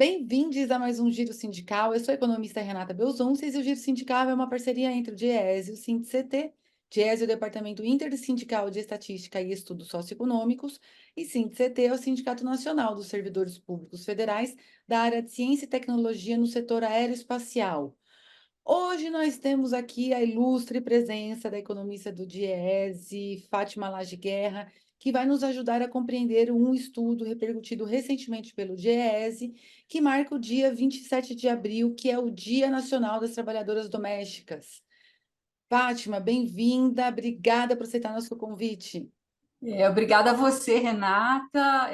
Bem-vindos a mais um Giro Sindical. Eu sou a economista Renata Belzunces e o Giro Sindical é uma parceria entre o DIEESE e o SINDIC-CT. DIEESE é o Departamento Intersindical de Estatística e Estudos Socioeconômicos e SINDIC-CT é o Sindicato Nacional dos Servidores Públicos Federais da área de Ciência e Tecnologia no setor aeroespacial. Hoje nós temos aqui a ilustre presença da economista do DIEESE, Fátima Lage Guerra, que vai nos ajudar a compreender um estudo repercutido recentemente pelo DIEESE, que marca o dia 27 de abril, que é o Dia Nacional das Trabalhadoras Domésticas. Fátima, bem-vinda, obrigada por aceitar nosso convite. Obrigada a você, Renata.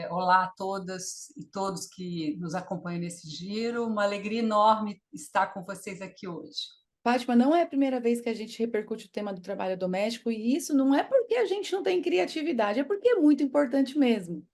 Olá a todas e todos que nos acompanham nesse giro. Uma alegria enorme estar com vocês aqui hoje. Fátima, não é a primeira vez que a gente repercute o tema do trabalho doméstico, e isso não é porque a gente não tem criatividade, é porque é muito importante mesmo.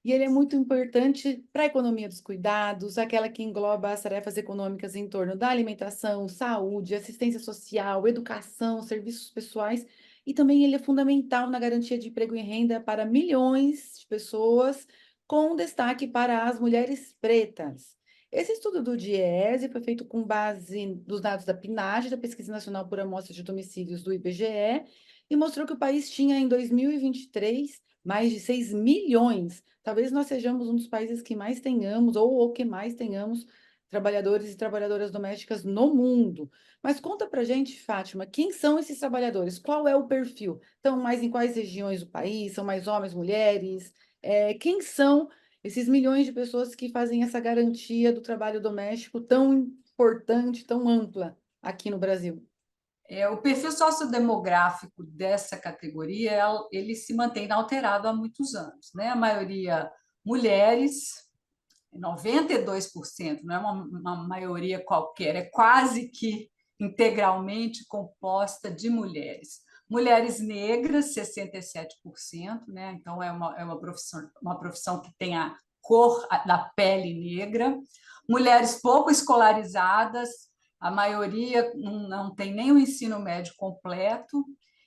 E ele é muito importante para a economia dos cuidados, aquela que engloba as tarefas econômicas em torno da alimentação, saúde, assistência social, educação, serviços pessoais, e também ele é fundamental na garantia de emprego e renda para milhões de pessoas, com destaque para as mulheres pretas. Esse estudo do DIEESE foi feito com base nos dados da PNAD, da Pesquisa Nacional por Amostra de Domicílios do IBGE, e mostrou que o país tinha, em 2023, mais de 6 milhões. Talvez nós sejamos um dos países que mais tenhamos, ou o que mais tenhamos, trabalhadores e trabalhadoras domésticas no mundo. Mas conta pra gente, Fátima, quem são esses trabalhadores? Qual é o perfil? Estão mais em quais regiões do país? São mais homens, mulheres? Quem são esses milhões de pessoas que fazem essa garantia do trabalho doméstico tão importante, tão ampla aqui no Brasil? O perfil sociodemográfico dessa categoria, ele se mantém inalterado há muitos anos, né? A maioria mulheres, 92%, não é uma maioria qualquer, é quase que integralmente composta de mulheres. Mulheres negras, 67%, né? Então uma profissão que tem a cor da pele negra. Mulheres pouco escolarizadas, a maioria não tem nem o ensino médio completo,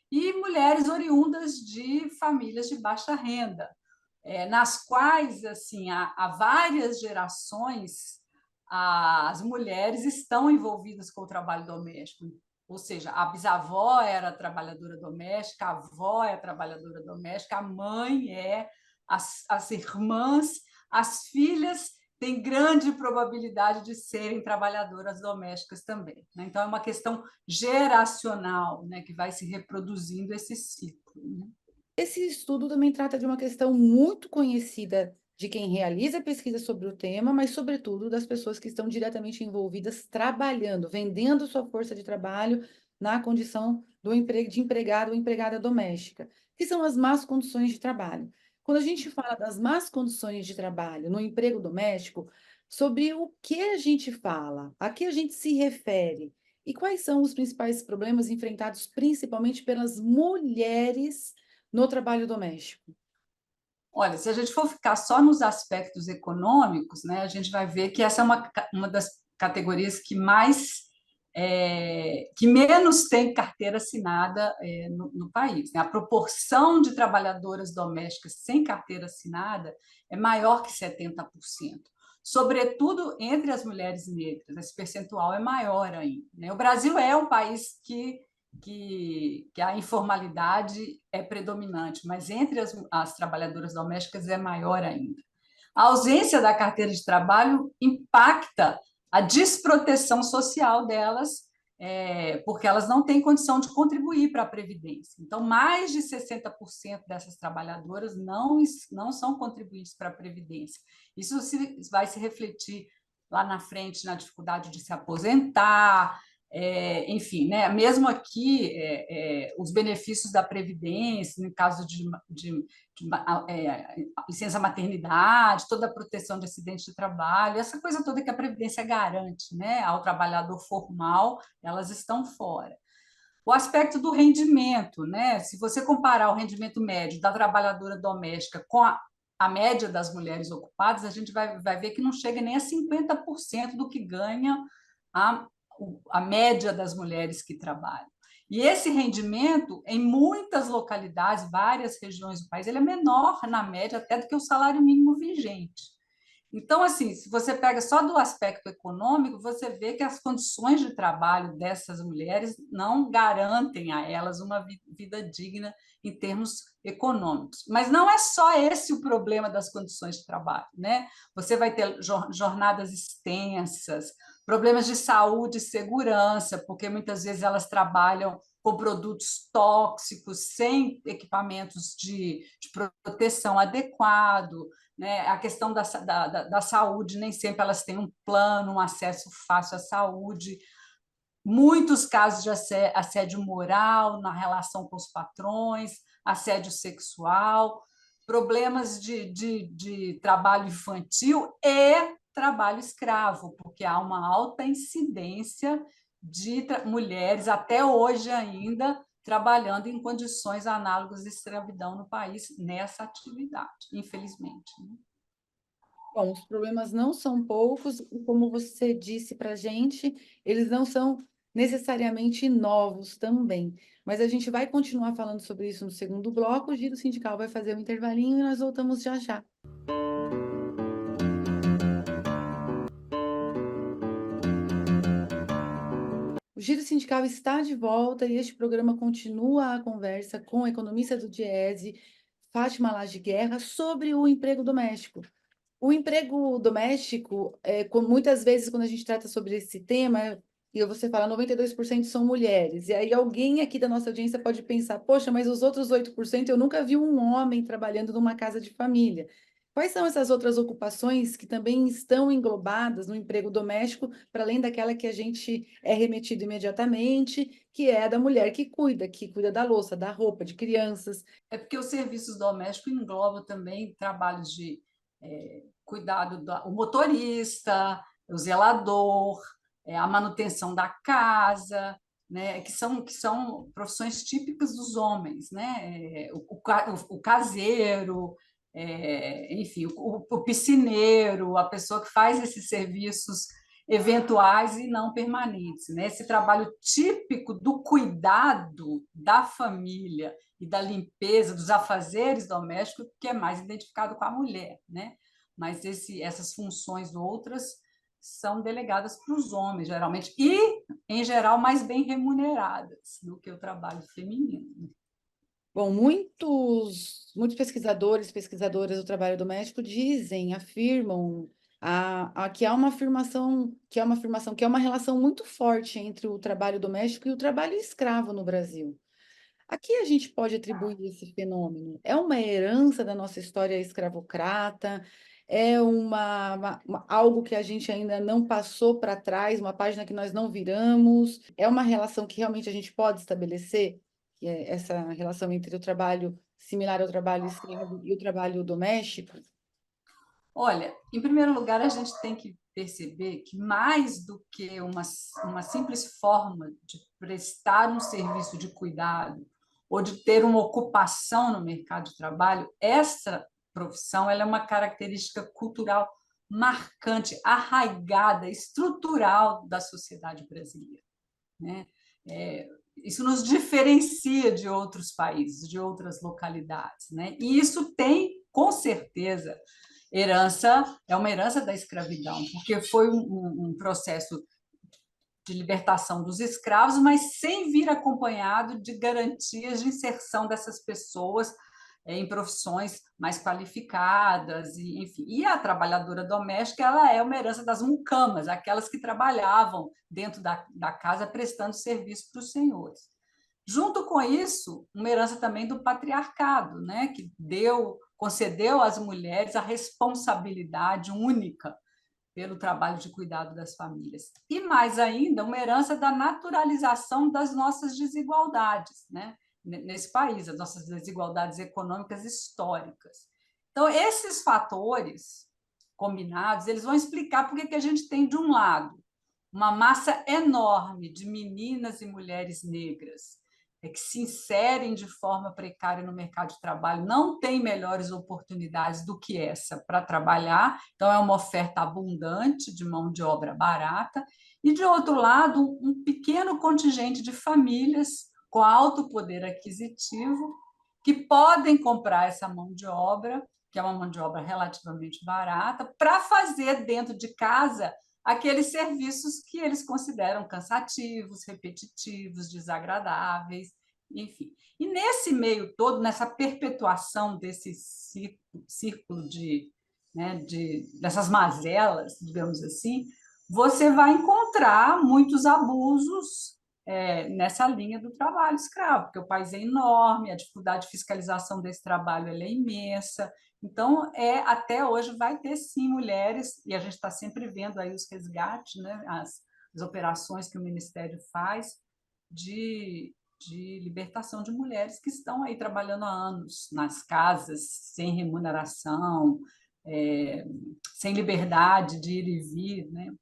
e mulheres oriundas de famílias de baixa renda, nas quais assim há várias gerações as mulheres estão envolvidas com o trabalho doméstico. Ou seja, a bisavó era trabalhadora doméstica, a avó é trabalhadora doméstica, a mãe é, as irmãs, as filhas têm grande probabilidade de serem trabalhadoras domésticas também, né? Então, é uma questão geracional, né, que vai se reproduzindo esse ciclo, né? Esse estudo também trata de uma questão muito conhecida de quem realiza pesquisa sobre o tema, mas, sobretudo, das pessoas que estão diretamente envolvidas trabalhando, vendendo sua força de trabalho na condição de empregado ou empregada doméstica, que são as más condições de trabalho. Quando a gente fala das más condições de trabalho no emprego doméstico, sobre o que a gente fala, a que a gente se refere e quais são os principais problemas enfrentados principalmente pelas mulheres no trabalho doméstico? Olha, se a gente for ficar só nos aspectos econômicos, né, a gente vai ver que essa é uma das categorias que menos tem carteira assinada no país, né? A proporção de trabalhadoras domésticas sem carteira assinada é maior que 70%. Sobretudo entre as mulheres negras, esse percentual é maior ainda, né? O Brasil é um país que a informalidade é predominante, mas entre as trabalhadoras domésticas é maior ainda. A ausência da carteira de trabalho impacta a desproteção social delas, porque elas não têm condição de contribuir para a Previdência. Então, mais de 60% dessas trabalhadoras não são contribuintes para a Previdência. Isso vai se refletir lá na frente na dificuldade de se aposentar, enfim, né? Mesmo aqui, os benefícios da Previdência, no caso de licença maternidade, toda a proteção de acidente de trabalho, essa coisa toda que a Previdência garante, né, ao trabalhador formal, elas estão fora. O aspecto do rendimento, né? Se você comparar o rendimento médio da trabalhadora doméstica com a média das mulheres ocupadas, a gente vai ver que não chega nem a 50% do que ganha a, a média das mulheres que trabalham. E esse rendimento, em muitas localidades, várias regiões do país, ele é menor, na média, até do que o salário mínimo vigente. Então, assim, se você pega só do aspecto econômico, você vê que as condições de trabalho dessas mulheres não garantem a elas uma vida digna em termos econômicos. Mas não é só esse o problema das condições de trabalho, né? Você vai ter jornadas extensas, problemas de saúde e segurança, porque muitas vezes elas trabalham com produtos tóxicos, sem equipamentos de proteção adequado, né? A questão da saúde, nem sempre elas têm um plano, um acesso fácil à saúde, muitos casos de assédio moral na relação com os patrões, assédio sexual, problemas de trabalho infantil e trabalho escravo, porque há uma alta incidência de mulheres, até hoje ainda, trabalhando em condições análogas de escravidão no país nessa atividade, infelizmente. Bom, os problemas não são poucos, e como você disse para a gente, eles não são necessariamente novos também. Mas a gente vai continuar falando sobre isso no segundo bloco. O Giro Sindical vai fazer um intervalinho e nós voltamos já já. O Giro Sindical está de volta e este programa continua a conversa com a economista do Diese, Fátima Lage Guerra, sobre o emprego doméstico. O emprego doméstico, muitas vezes, quando a gente trata sobre esse tema, e você fala 92% são mulheres, e aí alguém aqui da nossa audiência pode pensar, poxa, mas os outros 8% eu nunca vi um homem trabalhando numa casa de família. Quais são essas outras ocupações que também estão englobadas no emprego doméstico, para além daquela que a gente é remetido imediatamente, que é a da mulher que cuida da louça, da roupa, de crianças? É porque os serviços domésticos englobam também trabalhos de cuidado do motorista, o zelador, a manutenção da casa, né, que são profissões típicas dos homens, né? O caseiro, enfim, o piscineiro, a pessoa que faz esses serviços eventuais e não permanentes, né? Esse trabalho típico do cuidado da família e da limpeza, dos afazeres domésticos, que é mais identificado com a mulher, né? Mas essas funções outras são delegadas para os homens, geralmente, e, em geral, mais bem remuneradas do que o trabalho feminino. Bom, muitos pesquisadores, pesquisadoras do trabalho doméstico dizem, afirmam que há uma afirmação, que é uma relação muito forte entre o trabalho doméstico e o trabalho escravo no Brasil. A que a gente pode atribuir esse fenômeno? É uma herança da nossa história escravocrata? É algo que a gente ainda não passou para trás, uma página que nós não viramos? É uma relação que realmente a gente pode estabelecer? Que é essa relação entre o trabalho similar ao trabalho escravo e o trabalho doméstico? Olha, em primeiro lugar, a gente tem que perceber que, mais do que uma simples forma de prestar um serviço de cuidado ou de ter uma ocupação no mercado de trabalho, essa profissão ela é uma característica cultural marcante, arraigada, estrutural da sociedade brasileira, né? Isso nos diferencia de outros países, de outras localidades, né? E isso tem, com certeza, é uma herança da escravidão, porque foi um processo de libertação dos escravos, mas sem vir acompanhado de garantias de inserção dessas pessoas em profissões mais qualificadas, e, enfim. E a trabalhadora doméstica ela é uma herança das mucamas, aquelas que trabalhavam dentro da casa prestando serviço para os senhores. Junto com isso, uma herança também do patriarcado, né, que concedeu às mulheres a responsabilidade única pelo trabalho de cuidado das famílias. E mais ainda, uma herança da naturalização das nossas desigualdades, né, nesse país, as nossas desigualdades econômicas históricas. Então, esses fatores combinados, eles vão explicar por que a gente tem, de um lado, uma massa enorme de meninas e mulheres negras que se inserem de forma precária no mercado de trabalho, não têm melhores oportunidades do que essa para trabalhar, então é uma oferta abundante de mão de obra barata, e, de outro lado, um pequeno contingente de famílias com alto poder aquisitivo que podem comprar essa mão de obra que é uma mão de obra relativamente barata, para fazer dentro de casa aqueles serviços que eles consideram cansativos, repetitivos, desagradáveis, enfim. E nesse meio todo, nessa perpetuação desse círculo dessas mazelas, digamos assim, você vai encontrar muitos abusos nessa linha do trabalho escravo, porque o país é enorme, a dificuldade de fiscalização desse trabalho é imensa. Então, até hoje vai ter sim mulheres, e a gente está sempre vendo aí os resgates, né, as operações que o Ministério faz de libertação de mulheres que estão aí trabalhando há anos nas casas, sem remuneração, sem liberdade de ir e vir, né?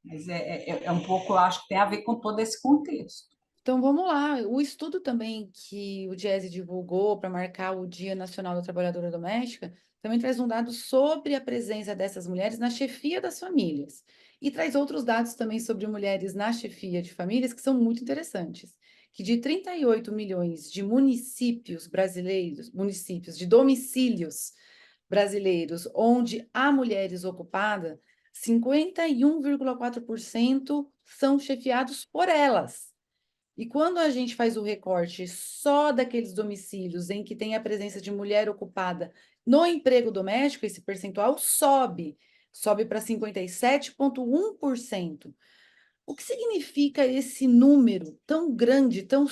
Mas um pouco, eu acho que tem a ver com todo esse contexto. Então vamos lá. O estudo também que o Diese divulgou para marcar o Dia Nacional da Trabalhadora Doméstica também traz um dado sobre a presença dessas mulheres na chefia das famílias. E traz outros dados também sobre mulheres na chefia de famílias que são muito interessantes. Que de 38 milhões de municípios brasileiros, municípios de domicílios brasileiros onde há mulheres ocupadas, 51,4% são chefiados por elas. E quando a gente faz o recorte só daqueles domicílios em que tem a presença de mulher ocupada no emprego doméstico, esse percentual sobe para 57,1%. O que significa esse número tão grande, tão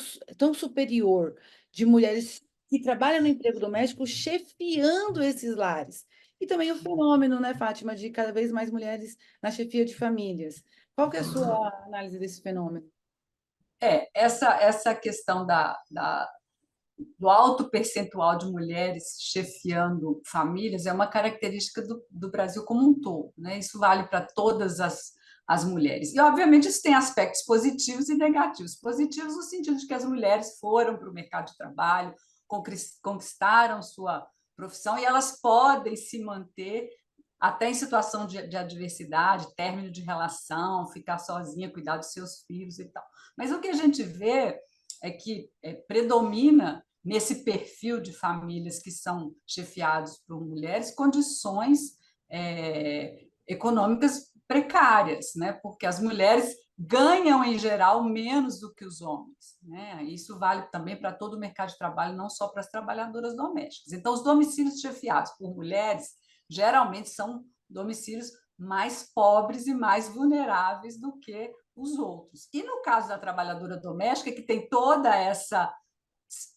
superior de mulheres que trabalham no emprego doméstico chefiando esses lares? E também o fenômeno, né, Fátima, de cada vez mais mulheres na chefia de famílias. Qual que é a sua análise desse fenômeno? Essa questão do alto percentual de mulheres chefiando famílias é uma característica do Brasil como um todo, né? Isso vale para todas as mulheres. E, obviamente, isso tem aspectos positivos e negativos. Positivos no sentido de que as mulheres foram para o mercado de trabalho, conquistaram sua profissão e elas podem se manter até em situação de adversidade, término de relação, ficar sozinha, cuidar dos seus filhos e tal. Mas o que a gente vê é que predomina nesse perfil de famílias que são chefiados por mulheres condições econômicas precárias, né? Porque as mulheres ganham, em geral, menos do que os homens. Né? Isso vale também para todo o mercado de trabalho, não só para as trabalhadoras domésticas. Então, os domicílios chefiados por mulheres geralmente são domicílios mais pobres e mais vulneráveis do que os outros. E no caso da trabalhadora doméstica, que tem toda essa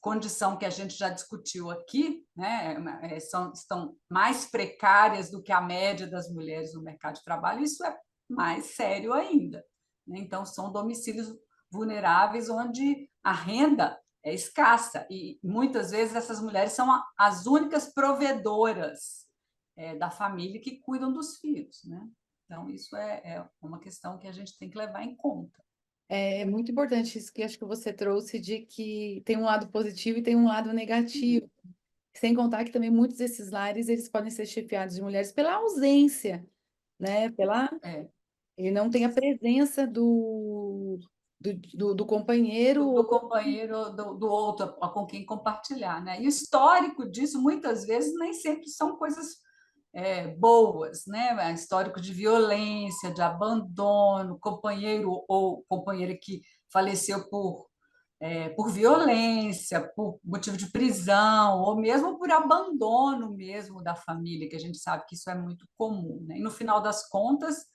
condição que a gente já discutiu aqui, né, estão mais precárias do que a média das mulheres no mercado de trabalho, isso é mais sério ainda. Né? Então, são domicílios vulneráveis onde a renda é escassa e muitas vezes essas mulheres são as únicas provedoras da família que cuidam dos filhos. Né? Então, isso é uma questão que a gente tem que levar em conta. É muito importante isso que acho que você trouxe de que tem um lado positivo e tem um lado negativo. Sem contar que também muitos desses lares eles podem ser chefiados de mulheres pela ausência, né? É. Ele não tem a presença do companheiro. Do companheiro, do outro, com quem compartilhar. Né? E o histórico disso, muitas vezes, nem sempre são coisas boas, né? Histórico de violência, de abandono, companheiro ou companheira que faleceu por violência, por motivo de prisão, ou mesmo por abandono mesmo da família, que a gente sabe que isso é muito comum. Né? E, no final das contas,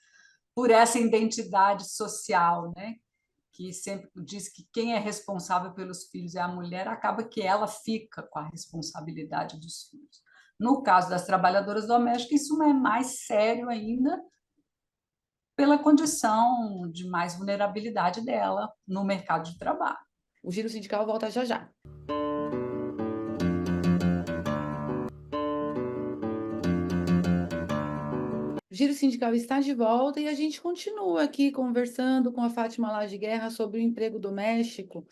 por essa identidade social, né? Que sempre diz que quem é responsável pelos filhos é a mulher, acaba que ela fica com a responsabilidade dos filhos. No caso das trabalhadoras domésticas, isso é mais sério ainda pela condição de mais vulnerabilidade dela no mercado de trabalho. O giro sindical volta já já. O Giro Sindical está de volta e a gente continua aqui conversando com a Fátima Laje Guerra sobre o emprego doméstico.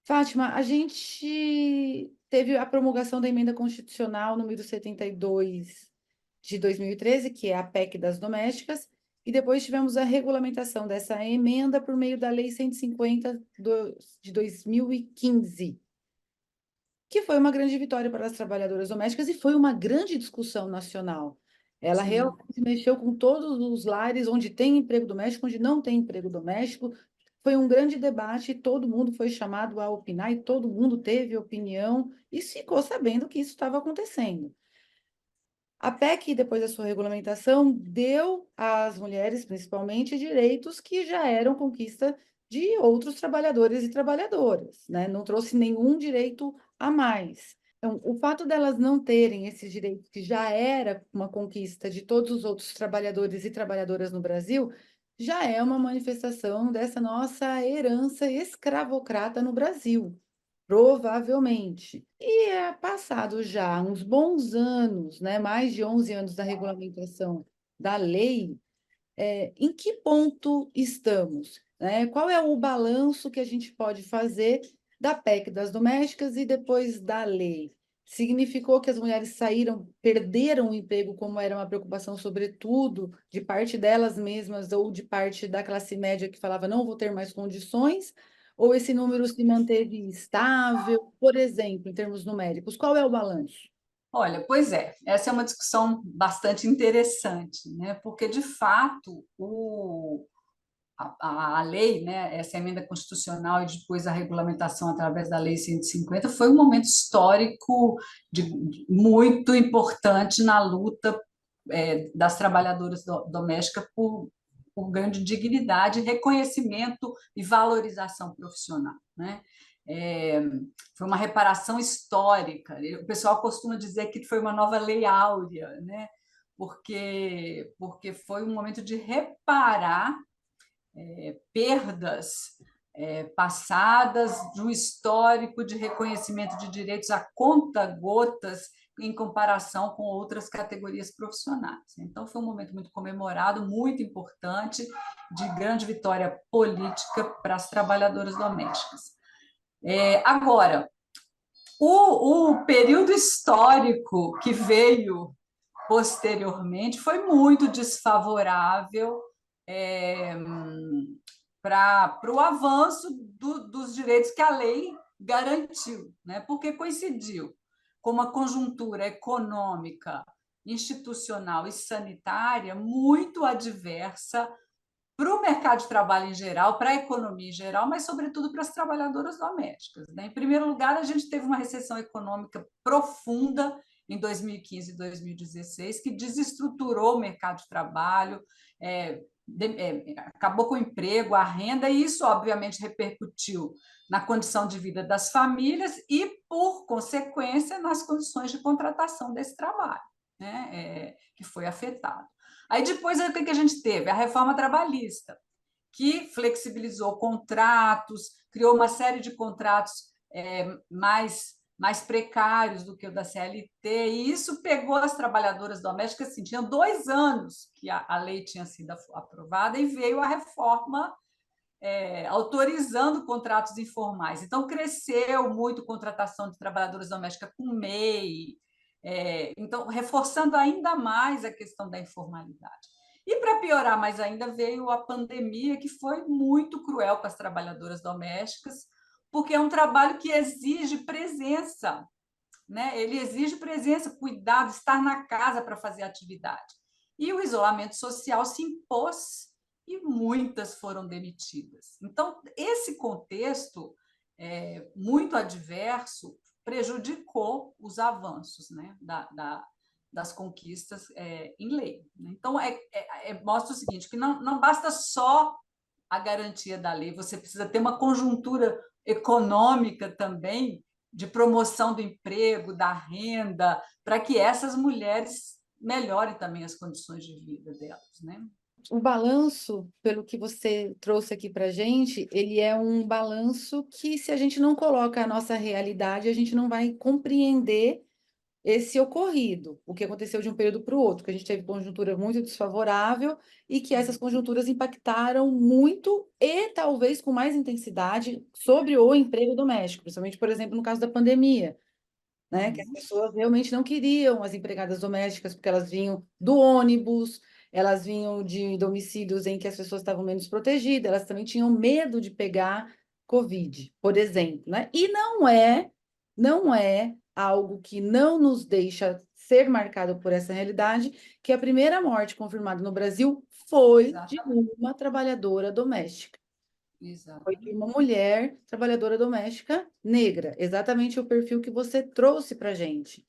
Fátima, a gente teve a promulgação da Emenda Constitucional número 72 de 2013, que é a PEC das domésticas, e depois tivemos a regulamentação dessa emenda por meio da Lei 150 de 2015. que foi uma grande vitória para as trabalhadoras domésticas e foi uma grande discussão nacional. Ela Sim. realmente mexeu com todos os lares onde tem emprego doméstico, onde não tem emprego doméstico. Foi um grande debate, e todo mundo foi chamado a opinar e todo mundo teve opinião e ficou sabendo que isso estava acontecendo. A PEC, depois da sua regulamentação, deu às mulheres, principalmente, direitos que já eram conquista de outros trabalhadores e trabalhadoras, né? Não trouxe nenhum direito a mais. Então, o fato delas não terem esses direitos, que já era uma conquista de todos os outros trabalhadores e trabalhadoras no Brasil, já é uma manifestação dessa nossa herança escravocrata no Brasil. Provavelmente. E é passado já uns bons anos, né, mais de 11 anos da regulamentação da lei, em que ponto estamos? Né? Qual é o balanço que a gente pode fazer da PEC das domésticas e depois da lei? Significou que as mulheres saíram, perderam o emprego, como era uma preocupação, sobretudo, de parte delas mesmas ou de parte da classe média que falava não vou ter mais condições? Ou esse número se manteve estável? Por exemplo, em termos numéricos, qual é o balanço? Olha, pois é, essa é uma discussão bastante interessante, né? Porque, de fato, a lei, né, essa emenda constitucional e depois a regulamentação através da Lei 150 foi um momento histórico muito importante na luta das trabalhadoras domésticas por ganho de dignidade, reconhecimento e valorização profissional, né? É, foi uma reparação histórica. O pessoal costuma dizer que foi uma nova lei áurea, né? Porque foi um momento de reparar perdas passadas, de um histórico de reconhecimento de direitos a conta-gotas em comparação com outras categorias profissionais. Então, foi um momento muito comemorado, muito importante, de grande vitória política para as trabalhadoras domésticas. Agora, o período histórico que veio posteriormente foi muito desfavorável é, para o avanço dos direitos que a lei garantiu, né? Porque coincidiu com uma conjuntura econômica, institucional e sanitária muito adversa para o mercado de trabalho em geral, para a economia em geral, mas, sobretudo, para as trabalhadoras domésticas. Né? Em primeiro lugar, a gente teve uma recessão econômica profunda em 2015 e 2016, que desestruturou o mercado de trabalho, acabou com o emprego, a renda, e isso, obviamente, repercutiu na condição de vida das famílias e, por consequência, nas condições de contratação desse trabalho, né? Que foi afetado. Aí depois o que a gente teve? A reforma trabalhista, que flexibilizou contratos, criou uma série de contratos mais precários do que o da CLT, e isso pegou as trabalhadoras domésticas, assim, tinham 2 anos que a lei tinha sido aprovada e veio a reforma autorizando contratos informais. Então, cresceu muito a contratação de trabalhadoras domésticas com MEI, então, reforçando ainda mais a questão da informalidade. E, para piorar mais ainda, veio a pandemia, que foi muito cruel com as trabalhadoras domésticas, porque é um trabalho que exige presença, né? Ele exige presença, cuidado, estar na casa para fazer atividade. E o isolamento social se impôs e muitas foram demitidas. Então, esse contexto muito adverso prejudicou os avanços, né, das conquistas em lei. Então, mostra o seguinte, que não basta só a garantia da lei, você precisa ter uma conjuntura econômica também de promoção do emprego, da renda, para que essas mulheres melhorem também as condições de vida delas, né? O balanço, pelo que você trouxe aqui para a gente, ele é um balanço que, se a gente não coloca a nossa realidade, a gente não vai compreender esse ocorrido, o que aconteceu de um período para o outro, que a gente teve conjuntura muito desfavorável e que essas conjunturas impactaram muito e talvez com mais intensidade sobre o emprego doméstico, principalmente, por exemplo, no caso da pandemia, né? Que as pessoas realmente não queriam as empregadas domésticas, porque elas vinham do ônibus, elas vinham de domicílios em que as pessoas estavam menos protegidas, elas também tinham medo de pegar Covid, por exemplo, né? E não é não é algo que não nos deixa ser marcado por essa realidade, que a primeira morte confirmada no Brasil foi de Exatamente, uma trabalhadora doméstica. Foi de uma exatamente. mulher trabalhadora doméstica negra, exatamente o perfil que você trouxe para a gente.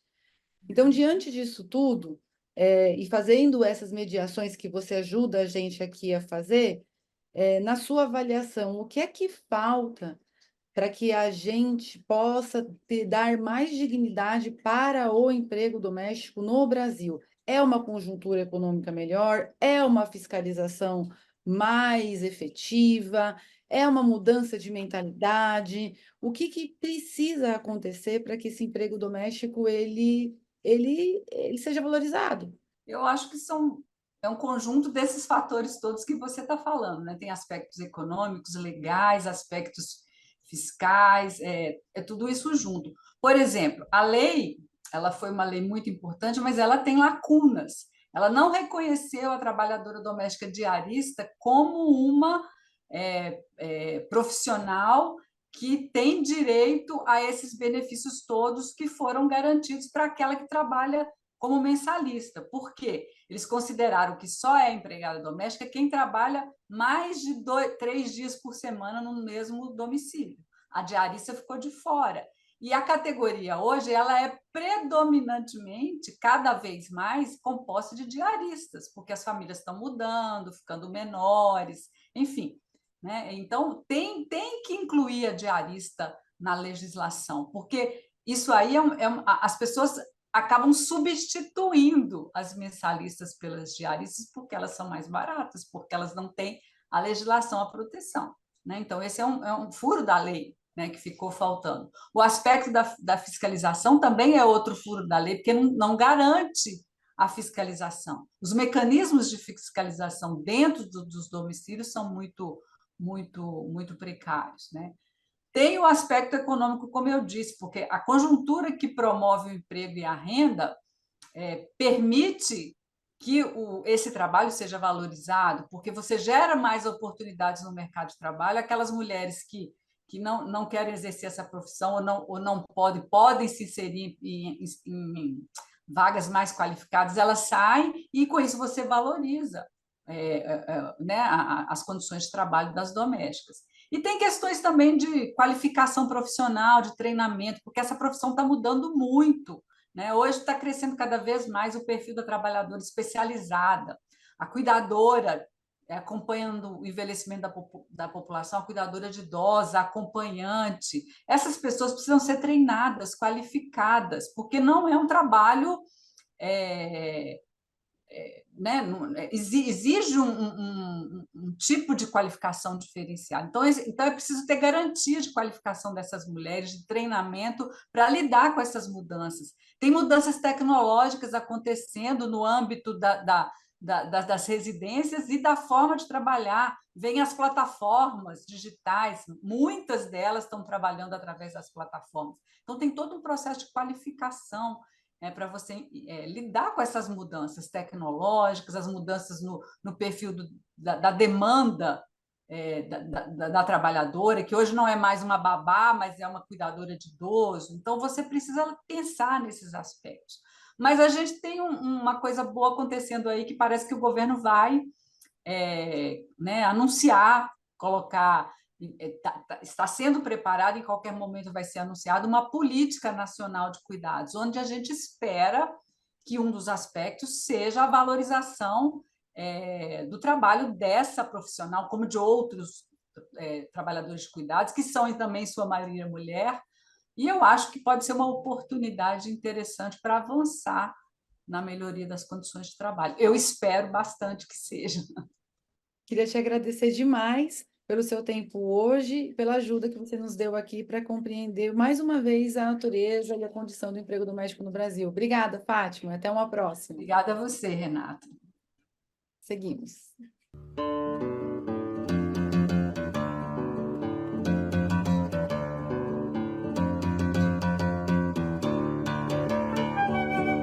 Então, diante disso tudo, e fazendo essas mediações que você ajuda a gente aqui a fazer, na sua avaliação, o que é que falta para que a gente possa dar mais dignidade para o emprego doméstico no Brasil? É uma conjuntura econômica melhor? É uma fiscalização mais efetiva? É uma mudança de mentalidade? O que que precisa acontecer para que esse emprego doméstico ele seja valorizado? Eu acho que é um conjunto desses fatores todos que você está falando, né? Tem aspectos econômicos, legais, aspectos fiscais, é tudo isso junto. Por exemplo, a lei, ela foi uma lei muito importante, mas ela tem lacunas. Ela não reconheceu a trabalhadora doméstica diarista como uma profissional que tem direito a esses benefícios todos que foram garantidos para aquela que trabalha como mensalista. Por quê? Eles consideraram que só é empregada doméstica quem trabalha mais de 3 dias por semana no mesmo domicílio. A diarista ficou de fora. E a categoria hoje ela é predominantemente, cada vez mais, composta de diaristas, porque as famílias estão mudando, ficando menores, enfim. Né? Então, tem que incluir a diarista na legislação, porque isso aí as pessoas acabam substituindo as mensalistas pelas diaristas porque elas são mais baratas, porque elas não têm a legislação, a proteção. Né? Então, esse é um furo da lei, né, que ficou faltando. O aspecto da fiscalização também é outro furo da lei, porque não garante a fiscalização. Os mecanismos de fiscalização dentro dos domicílios são muito precários. Né? Tem o aspecto econômico, como eu disse, porque a conjuntura que promove o emprego e a renda permite que esse trabalho seja valorizado, porque você gera mais oportunidades no mercado de trabalho. Aquelas mulheres que não querem exercer essa profissão ou não podem se inserir em vagas mais qualificadas, elas saem e, com isso, você valoriza né, as condições de trabalho das domésticas. E tem questões também de qualificação profissional, de treinamento, porque essa profissão está mudando muito. Né? Hoje está crescendo cada vez mais o perfil da trabalhadora especializada, a cuidadora, acompanhando o envelhecimento da população, a cuidadora de idosa, a acompanhante. Essas pessoas precisam ser treinadas, qualificadas, porque não é um trabalho é, né, exige um tipo de qualificação diferenciado. Então, é preciso ter garantia de qualificação dessas mulheres, de treinamento para lidar com essas mudanças. Tem mudanças tecnológicas acontecendo no âmbito das residências e da forma de trabalhar. Vêm as plataformas digitais, muitas delas estão trabalhando através das plataformas. Então, tem todo um processo de qualificação para você lidar com essas mudanças tecnológicas, as mudanças no perfil da demanda da trabalhadora, que hoje não é mais uma babá, mas é uma cuidadora de idoso. Então, você precisa pensar nesses aspectos. Mas a gente tem uma coisa boa acontecendo aí, que parece que o governo vai né, anunciar, colocar está sendo preparada, em qualquer momento vai ser anunciada uma política nacional de cuidados, onde a gente espera que um dos aspectos seja a valorização do trabalho dessa profissional, como de outros trabalhadores de cuidados, que são também, em sua maioria, mulher, e eu acho que pode ser uma oportunidade interessante para avançar na melhoria das condições de trabalho. Eu espero bastante que seja. Queria te agradecer demais pelo seu tempo hoje, pela ajuda que você nos deu aqui para compreender mais uma vez a natureza e a condição do emprego doméstico no Brasil. Obrigada, Fátima. Até uma próxima. Obrigada a você, Renata. Seguimos.